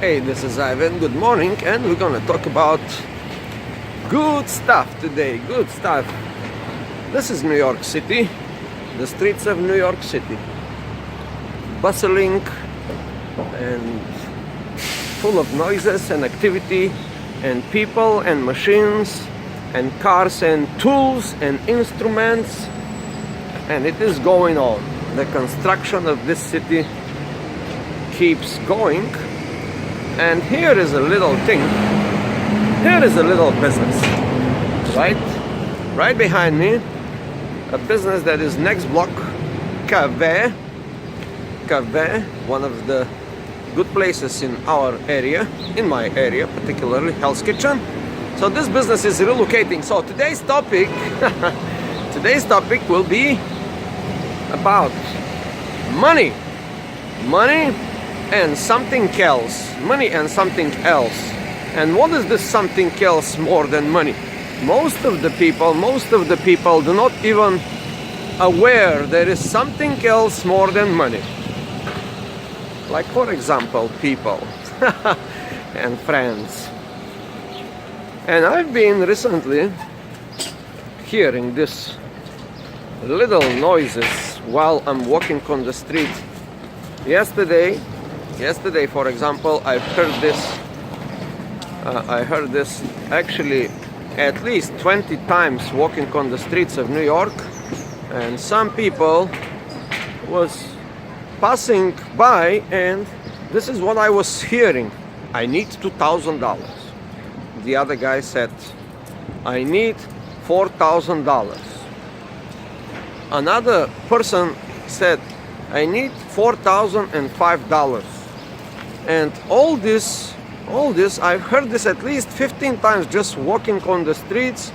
Hey, this is Ivan. Good morning, and we're gonna talk about good stuff today. Good stuff. This is New York City, the streets of New York City. Bustling and full of noises and activity and people and machines and cars and tools and instruments, and it is going on. The construction of this city keeps going, and here is a little thing. Here is a little business, right behind me, a business that is next block, Café, one of the good places in our area, in my area particularly, Hell's Kitchen. So this business is relocating. So today's topic will be about money and something else. Money and something else. And what is this something else more than money? Most of the people do not even aware there is something else more than money. Like, for example, people and friends. And I've been recently hearing this little noises while I'm walking on the street. Yesterday, for example, I heard this actually at least 20 times walking on the streets of New York, and some people was passing by, and this is what I was hearing. I need $2,000. The other guy said, I need $4,000. Another person said, I need $4,005. And all this, I've heard this at least 15 times just walking on the streets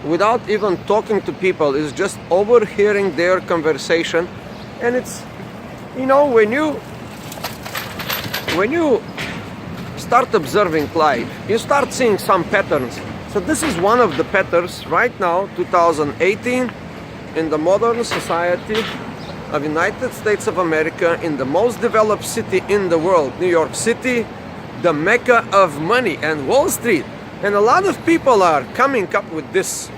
without even talking to people. It's just overhearing their conversation. And it's, you know, when you start observing life, you start seeing some patterns. So this is one of the patterns right now, 2018, in the modern society of United States of America, in the most developed city in the world, New York City, the mecca of money and Wall Street. And a lot of people are coming up with this: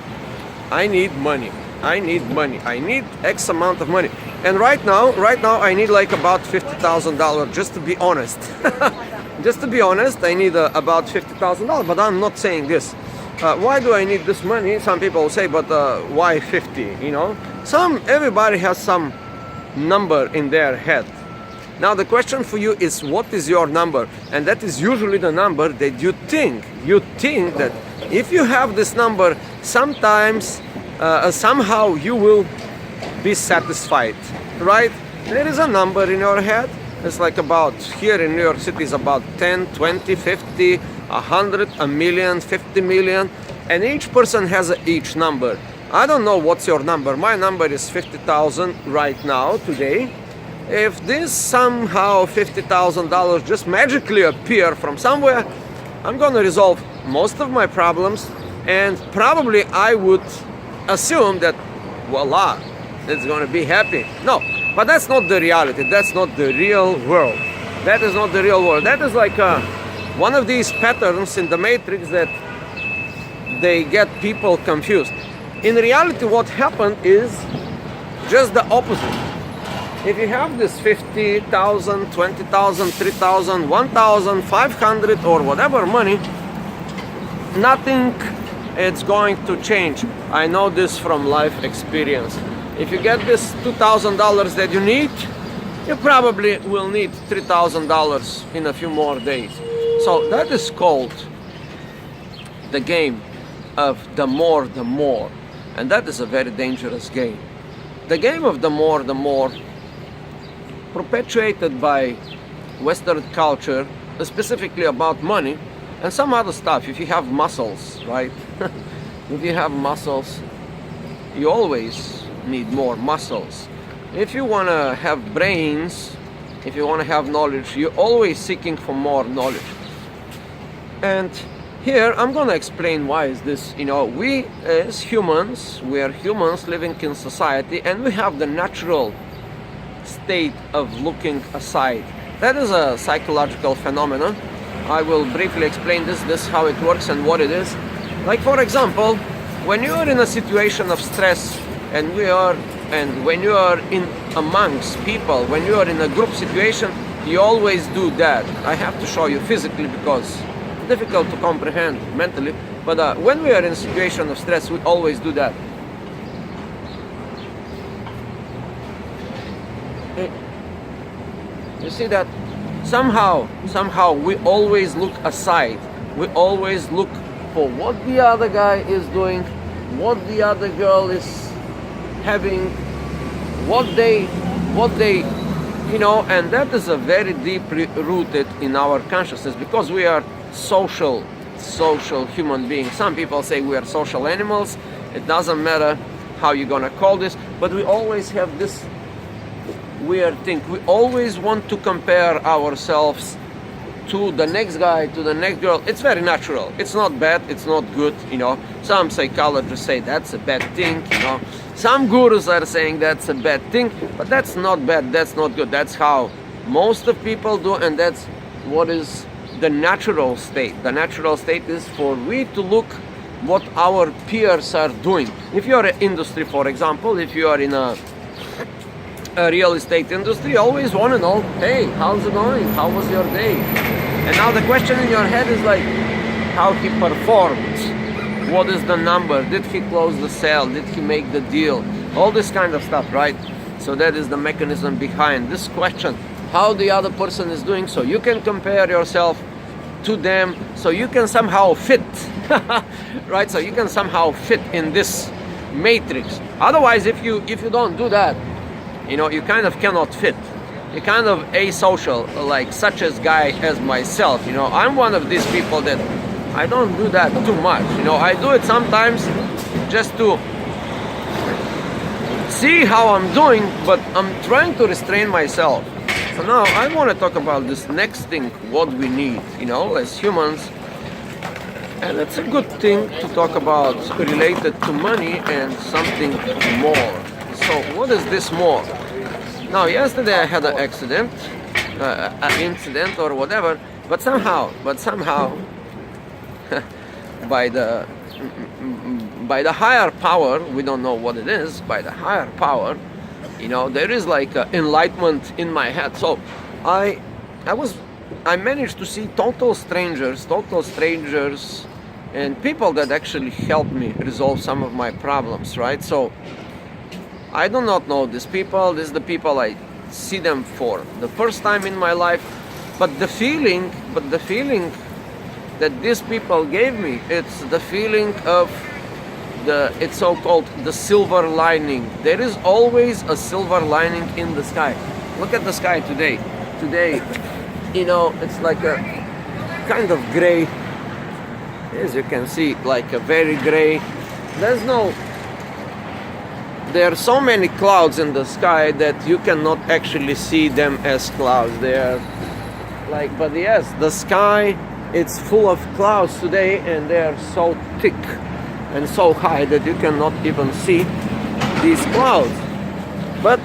I need money, I need money, I need X amount of money. And right now I need like about $50,000, just to be honest. Just to be honest, I need about $50,000, but I'm not saying this. Why do I need this money? Some people will say, but why 50? You know, everybody has some number in their head. Now the question for you is, what is your number? And that is usually the number that you think. You think that if you have this number, sometimes, somehow you will be satisfied, right? There is a number in your head. It's like about, here in New York City, is about 10, 20, 50, 100, a million, 50 million, and each person has each number. I don't know what's your number. My number is 50,000 right now, today. If this somehow $50,000 just magically appear from somewhere, I'm gonna resolve most of my problems, and probably I would assume that, voila, it's gonna be happy. No, but that's not the reality. That's not the real world. That is not the real world. That is like one of these patterns in the Matrix that they get people confused. In reality, what happened is just the opposite. If you have this 50,000, 20,000, 3,000, 1,500 or whatever money, nothing is going to change. I know this from life experience. If you get this $2,000 that you need, you probably will need $3,000 in a few more days. So that is called the game of the more, and that is a very dangerous game. The game of the more, perpetuated by Western culture, specifically about money and some other stuff. If you have muscles, right? If you have muscles, you always need more muscles. If you want to have brains, if you want to have knowledge, you're always seeking for more knowledge. And here I'm going to explain why is this. You know, we as humans, we are humans living in society, and we have the natural state of looking aside. That is a psychological phenomenon I will briefly explain this how it works and what it is. Like for example, when you are in a situation of stress and when you are in amongst people, when you are in a group situation, you always do that. I have to show you physically because it's difficult to comprehend mentally, but when we are in a situation of stress, we always do that. You see that? Somehow we always look aside. We always look for what the other guy is doing, what the other girl is having, what they, and that is a very deeply rooted in our consciousness because we are social human beings. Some people say we are social animals. It doesn't matter how you're gonna call this, but we always have this weird thing. We always want to compare ourselves to the next guy, to the next girl. It's very natural. It's not bad, it's not good, Some psychologists say that's a bad thing, Some gurus are saying that's a bad thing, but that's not bad, that's not good. That's how most of people do, and that's what is the natural state. The natural state is for we to look what our peers are doing. If you are in industry, for example, if you are in a real estate industry, you always want to know, hey, how's it going? How was your day? And now the question in your head is like, how he performed. What is the number? Did he close the sale? Did he make the deal? All this kind of stuff, right? So that is the mechanism behind this question. How the other person is doing, so you can compare yourself to them, so you can somehow fit, right? So you can somehow fit in this matrix. Otherwise, if you don't do that, you kind of cannot fit. You're kind of asocial, like such a guy as myself. I'm one of these people that I don't do that too much. I do it sometimes just to see how I'm doing, but I'm trying to restrain myself. So now I want to talk about this next thing, what we need, as humans. And it's a good thing to talk about related to money and something more. So what is this more? Now yesterday I had an accident, an incident or whatever, but somehow, by the higher power, we don't know what it is, by the higher power, there is like enlightenment in my head. So I managed to see total strangers, and people that actually helped me resolve some of my problems, right? So I do not know these people. This is the people I see them for the first time in my life. But the feeling that these people gave me, it's the feeling of it's so-called the silver lining. There is always a silver lining in the sky. Look at the sky today. Today, it's like a kind of gray. As you can see, like a very gray. There are so many clouds in the sky that you cannot actually see them as clouds. They are like, but yes, the sky, it's full of clouds today, and they are so thick and so high that you cannot even see these clouds. But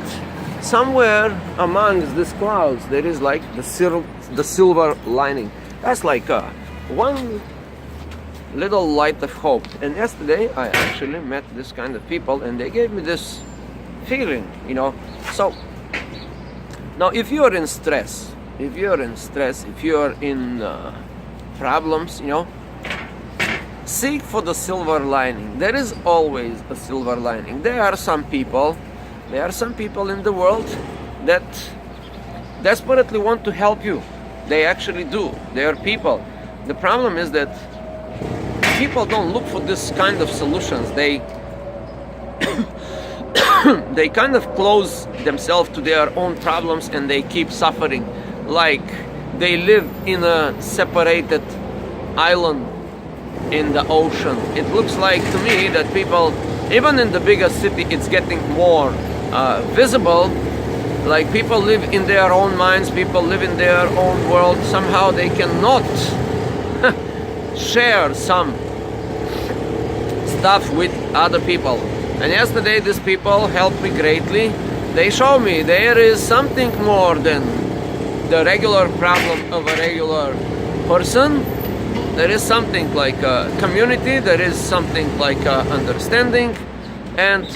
somewhere amongst these clouds, there is like the silver lining. That's like one little light of hope. And yesterday I actually met this kind of people, and they gave me this feeling, So now if you are in stress, if you are in problems, seek for the silver lining. There is always a silver lining. There are some people in the world that desperately want to help you. They actually do. They are people. The problem is that people don't look for this kind of solutions. They they kind of close themselves to their own problems, and they keep suffering like they live in a separated island in the ocean. It looks like to me that people, even in the biggest city, it's getting more visible. Like people live in their own minds, people live in their own world. Somehow they cannot share some stuff with other people. And yesterday these people helped me greatly. They show me there is something more than the regular problem of a regular person, there is something like a community, there is something like a understanding, and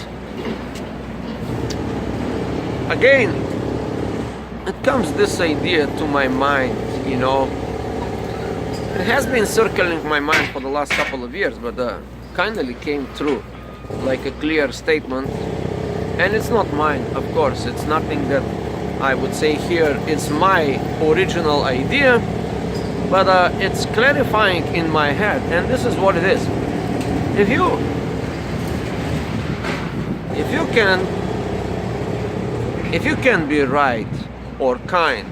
again, it comes this idea to my mind, you know. It has been circling my mind for the last couple of years, but kindly came true like a clear statement. And it's not mine, of course. It's nothing that I would say here. It's my original idea, but it's clarifying in my head. And this is what it is. If you can be right or kind,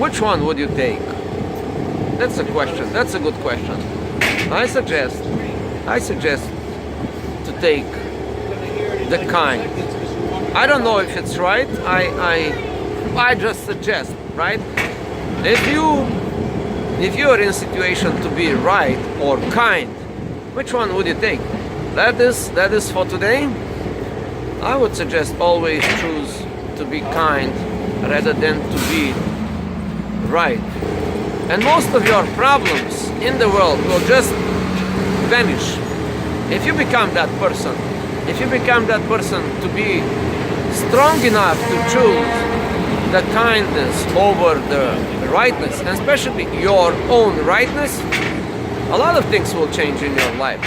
which one would you take? That's a question. That's a good question. I suggest to take the kind. I don't know if it's right. I just suggest, right? If you are in a situation to be right or kind, which one would you take? That is for today. I would suggest always choose to be kind rather than to be right. And most of your problems in the world will just vanish if you become that person. If you become that person to be strong enough to choose the kindness over the rightness, and especially your own rightness, a lot of things will change in your life.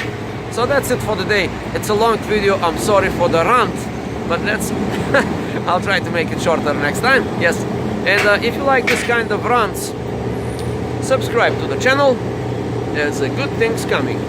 So that's it for today. It's a long video. I'm sorry for the rant, but that's I'll try to make it shorter next time. Yes. And if you like this kind of rants, subscribe to the channel. There's good things coming.